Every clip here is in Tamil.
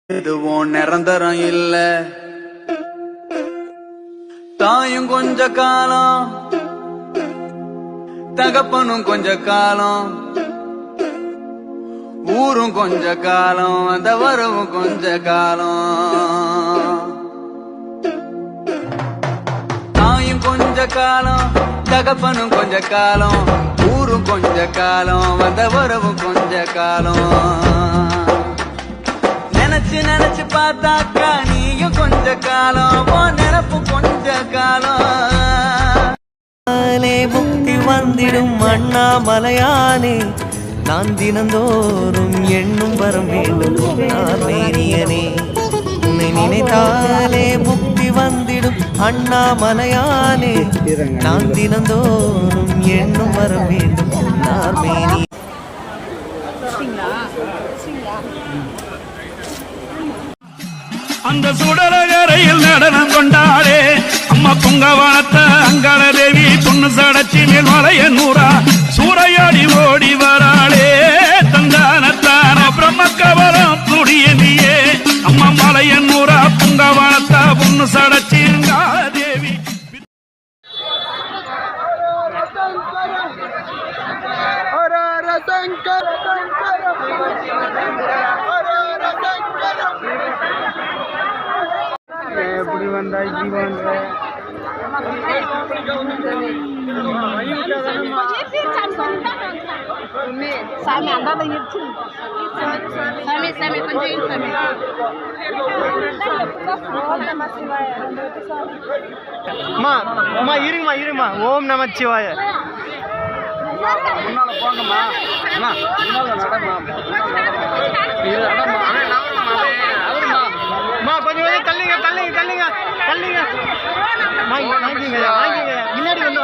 எதுவும் நிரந்தரம் இல்ல, தாயும் கொஞ்ச காலம், தகப்பனும் கொஞ்ச காலம், ஊரும் கொஞ்ச காலம், அந்த வரவும் கொஞ்ச காலம். தாயும் கொஞ்ச காலம், தகப்பனும் கொஞ்ச காலம், ஊரும் கொஞ்ச காலம், வந்த வரவும் கொஞ்ச காலம். நினைச்சு நினைச்சு பார்த்தாக்கா நீயும் கொஞ்ச காலம், நினப்பு கொஞ்ச காலம். முக்தி வந்திடும் அண்ணாமலையானே, நான் தினந்தோறும் எண்ணும் வரம் வேண்டும் மேனியனே. உன்னை நினைத்தாலே முக்தி வந்திடும் அண்ணாமலையானே, நான் தினந்தோறும் எண்ணும் வரம் வேண்டும் மேனி. அந்த சுடலகரையில் நடனம் கொண்டாடே அம்மா புங்கவனத்த அங்காள தேவி பொண்ணு சடச்சி மேல் மலைய நூறா சூறையாடி ஓடி வராளே தந்தானத்தான பிரம்மக்கவரம் துடியனியே அம்மா மலைய நூறா புங்கவனத்த பொண்ணு சடச்சி அங்காள தேவி. எப்படி வந்தா ஜீவன் சாமி அந்தாத இருக்கு சாமி சாமி கொஞ்சம் இன்ஃபார்மே அம்மா அம்மா இருங்கம்மா இருங்கம்மா. ஓம் நமச்சிவாய. முன்னால போங்கம்மா, முன்னால நடமா, அம்மா கொஞ்சம் கொஞ்சம் தள்ளிங்க தள்ளிங்க தள்ளிங்க தள்ளிங்க. வாங்கிங்க வாங்கிங்க முன்னாடி வந்து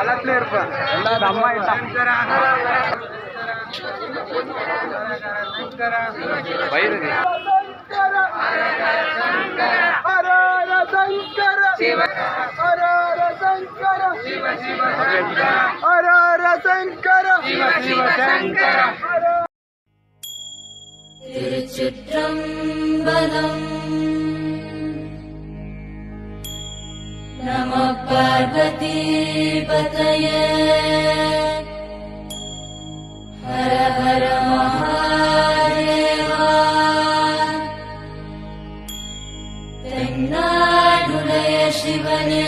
எல்லாத்துலயும் இருப்பேன். எல்லாரும் அம்மா வயிறு திருச்சிற்றம்பலம். நம பார்வதி பதயே. ஹர ஹர மகாதேவா. தென்னாடுடைய சிவனே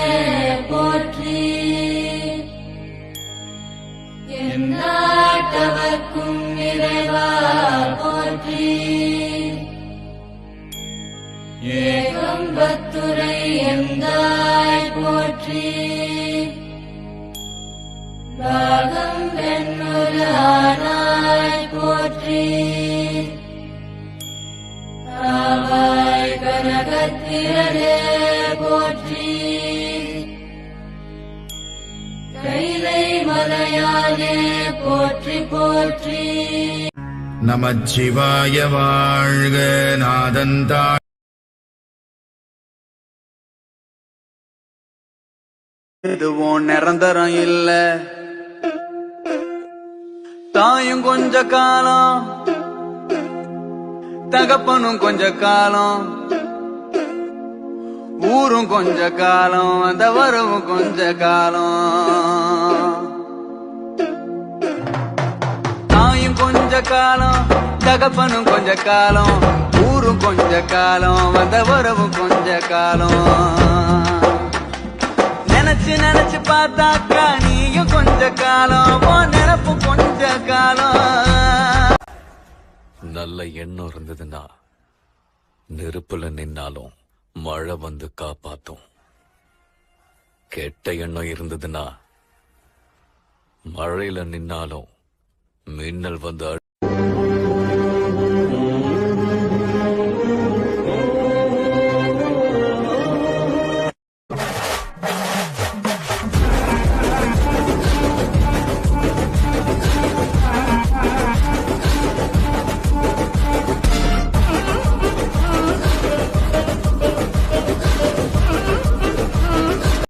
போற்றி. எந்நாட்டவர்க்கும் இறைவா போற்றி. ஏகம்பத்துரை எந்தாய் போற்றி. பாகம் பெண்ணுரு ஆனாய் போற்றி. ஆவாய் கனகத்திரளே போற்றி. கைலை மலையானே போற்றி போற்றி. நமச்சிவாய வாழ்க நாதந்தா. எதுவும் நிரந்தரம் இல்ல, தாயும் கொஞ்ச காலம், தகப்பனும் கொஞ்ச காலம், ஊரும் கொஞ்ச காலம், அந்த வரவும் கொஞ்ச காலம். தாயும் கொஞ்ச காலம், தகப்பனும் கொஞ்ச காலம், ஊரும் கொஞ்ச காலம், அந்த வரவும் கொஞ்ச காலம். நினைச்சு நினைச்சு பார்த்தாக்கா நீயும் கொஞ்ச காலம், நினப்பு கொஞ்ச காலம். நல்ல எண்ணம் இருந்ததுன்னா நெருப்புல நின்னாலும் மழை வந்து காப்பாத்தும். கெட்ட எண்ணம் இருந்ததுன்னா மழையில நின்னாலும் மின்னல் வந்து